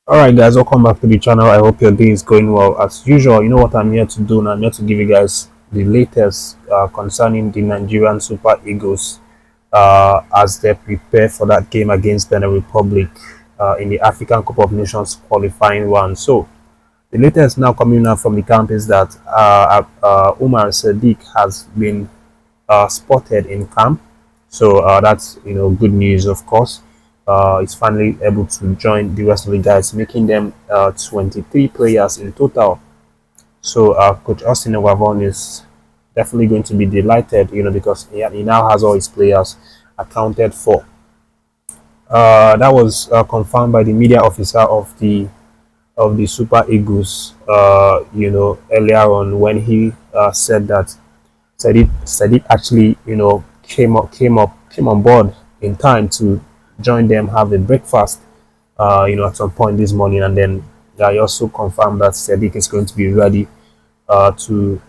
Alright guys, welcome back to the channel. I hope your day is going well. As usual, you know what I'm here to do now. I'm here to give you guys the latest concerning the Nigerian Super Eagles as they prepare for that game against Benin Republic in the African Cup of Nations qualifying one. So the latest now coming out from the camp is that Umar Sadiq has been spotted in camp. So that's good news, of course. He's finally able to join the rest of the guys, making them 23 players in total. So Coach Osimhen is definitely going to be delighted, because he now has all his players accounted for. That was confirmed by the media officer of the Super Eagles, earlier on when he said that Sadiq actually, came on board in time to join them, have a breakfast, at some point this morning, and then I also confirmed that Sadiq is going to be ready to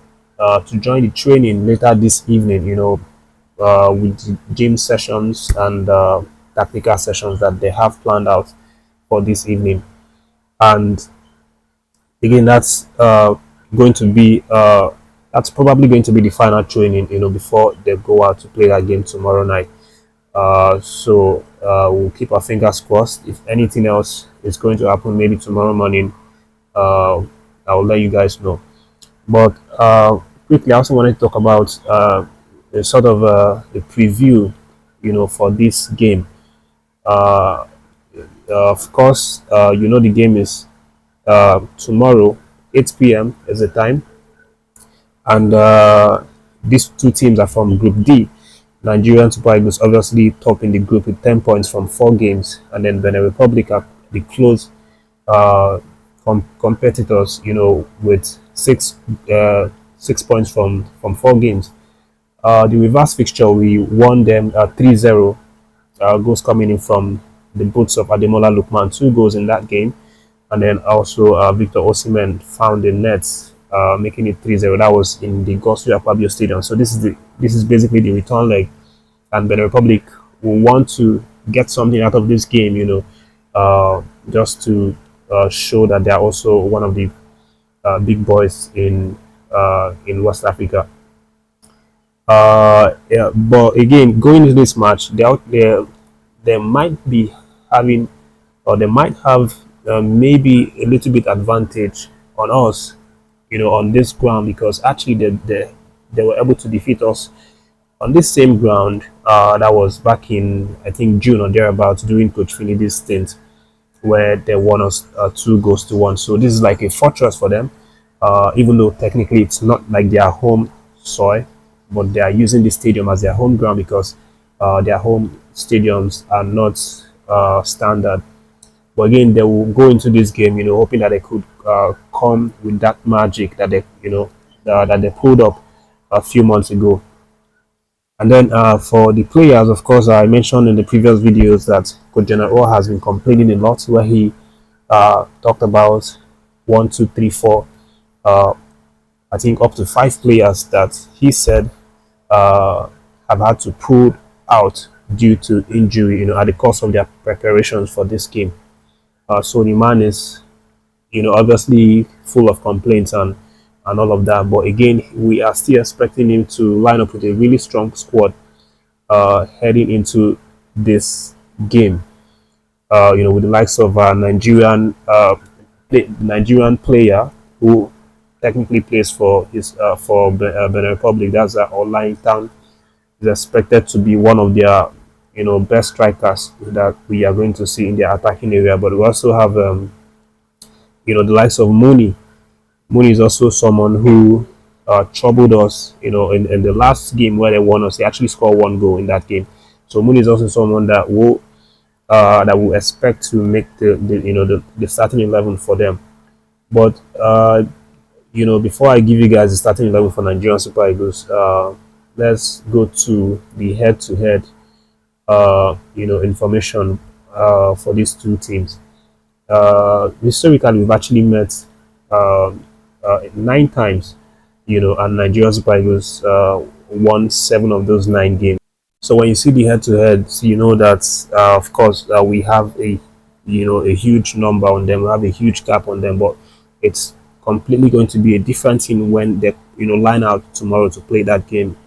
join the training later this evening. With the gym sessions and tactical sessions that they have planned out for this evening, and again, going to be that's probably going to be the final training, before they go out to play that game tomorrow night. So we'll keep our fingers crossed. If anything else is going to happen, maybe tomorrow morning, I'll let you guys know. But quickly, I also wanted to talk about a sort of a preview, for this game. Uh, of course, the game is tomorrow, 8 p.m. is the time, and these two teams are from Group D. Nigerian Super Eagles obviously top in the group with 10 points from 4 games, and then Benin Republic are the close uh, competitors, with 6 points from 4 games. The reverse fixture, we won them 3-0, goals coming in from the boots of Ademola Lukman, 2 goals in that game, and then also Victor Osimhen found the nets, making it 3-0. That was in the Gosu Akpabio Stadium. So this is basically the return leg, and Benin Republic will want to get something out of this game, just to show that they are also one of the big boys in West Africa. Yeah, but again, going into this match, they might be having, or they might have maybe a little bit advantage on us, on this ground, because actually they were able to defeat us on this same ground. That was back in, I think, June or thereabouts, during Coach Finidi's stint, where they won us 2 goals to 1. So this is like a fortress for them, even though technically it's not like their home soil, but they are using the stadium as their home ground because their home stadiums are not standard. But again, they will go into this game, hoping that they could come with that magic that that they pulled up a few months ago. And then for the players, of course, I mentioned in the previous videos that Coach General has been complaining a lot, where he talked about 1, 2, 3, 4, I think up to 5 players that he said have had to pull out due to injury, at the course of their preparations for this game. So the man is, obviously full of complaints and all of that. But again, we are still expecting him to line up with a really strong squad heading into this game. With the likes of Nigerian player who technically plays for Benin Republic. That's Online Town. Is expected to be one of their best strikers that we are going to see in their attacking area. But we also have the likes of Mooney. Mooney is also someone who troubled us, in the last game where they won us. He actually scored 1 goal in that game. So Mooney is also someone that will expect to make the starting 11 for them. But before I give you guys the starting 11 for Nigerian Super Eagles, let's go to the head-to-head information for these two teams. Historically, we've actually met 9 times, and Nigerian Super Eagles won 7 of those 9 games. So when you see the head-to-head, you know that of course we have a a huge number on them, have a huge gap on them, but it's completely going to be a different team when they line out tomorrow to play that game,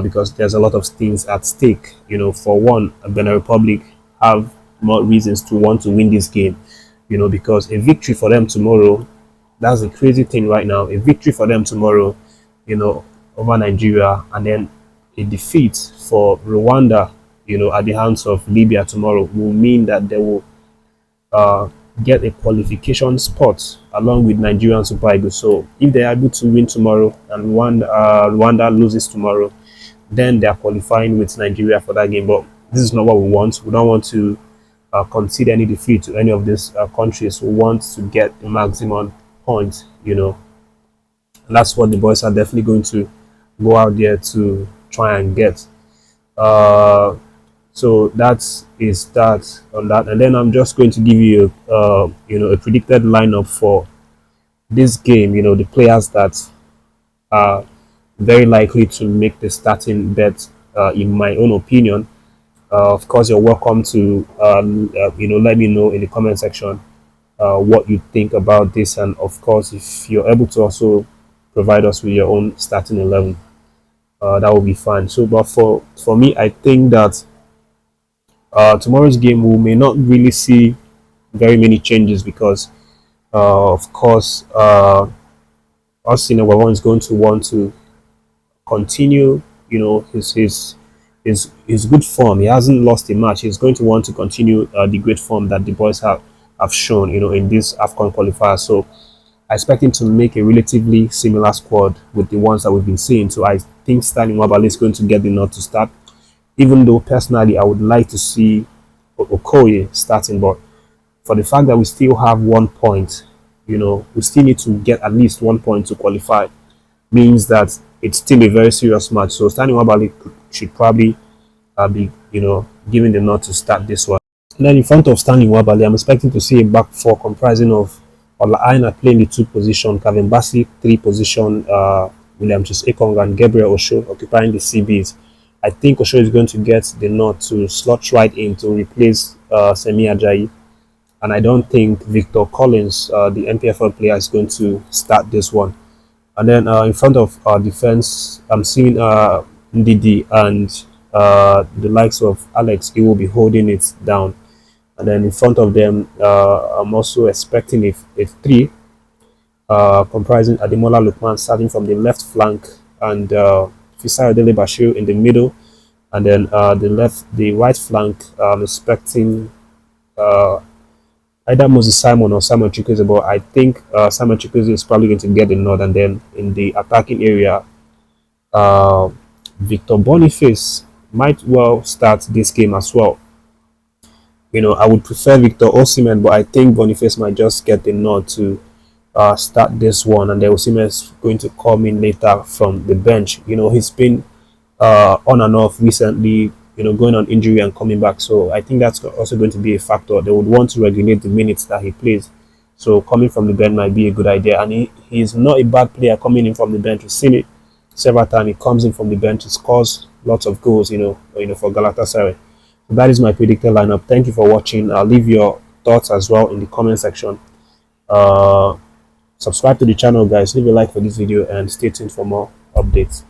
because there's a lot of things at stake. For one, Benin Republic have more reasons to want to win this game, because a victory for them tomorrow, that's the crazy thing right now. A victory for them tomorrow, over Nigeria, and then a defeat for Rwanda, at the hands of Libya tomorrow, will mean that they will uh, get a qualification spot along with Nigerian Super Eagles. So if they are able to win tomorrow and Rwanda loses tomorrow, then they are qualifying with Nigeria for that game. But this is not what we want. We don't want to concede any defeat to any of these countries. We want to get the maximum points, and that's what the boys are definitely going to go out there to try and get. So that is that on that, and then I'm just going to give you a predicted lineup for this game. The players that are very likely to make the starting bet, in my own opinion. Of course, you're welcome to let me know in the comment section what you think about this, and of course, if you're able to also provide us with your own starting 11, that will be fine. So, but for me, I think that tomorrow's game we may not really see very many changes, because of course Osimhen is going to want to continue his good form. He hasn't lost a match. He's going to want to continue the great form that the boys have shown in this AFCON qualifier. So I expect him to make a relatively similar squad with the ones that we've been seeing. So I think Stanley Nwabali is going to get the nod to start, even though personally I would like to see Okoye starting. But for the fact that we still have 1 point, we still need to get at least 1 point to qualify, means that it's still a very serious match. So Stanley Nwabali should probably be given the nod to start this one. And then in front of Stanley Nwabali, I'm expecting to see a back four comprising of Ola Aina playing the 2 position, Kevin Bassey 3 position, William Ekong and Gabriel Osho occupying the CBs. I think Osho is going to get the nod to slot right in to replace Semi Ajayi, and I don't think Victor Collins, the NPFL player, is going to start this one. And then in front of our defense, I'm seeing Ndidi and the likes of Alex. He will be holding it down. And then in front of them, I'm also expecting a 3 comprising Ademola Lukman starting from the left flank, and Fisayo Dele Bashir in the middle, and then the right flank, I'm expecting either Moses Simon or Samuel Chukwueze, but I think Samuel Chukwueze is probably going to get the nod. And then in the attacking area, Victor Boniface might well start this game as well. I would prefer Victor Osimhen, but I think Boniface might just get the nod to start this one, and then Osimhen is going to come in later from the bench. He's been on and off recently, going on injury and coming back. So I think that's also going to be a factor. They would want to regulate the minutes that he plays. So coming from the bench might be a good idea. And he's not a bad player coming in from the bench. We've seen it several times. He comes in from the bench, he scores lots of goals, for Galatasaray. So that is my predicted lineup. Thank you for watching. I'll leave your thoughts as well in the comment section. Subscribe to the channel, guys. Leave a like for this video and stay tuned for more updates.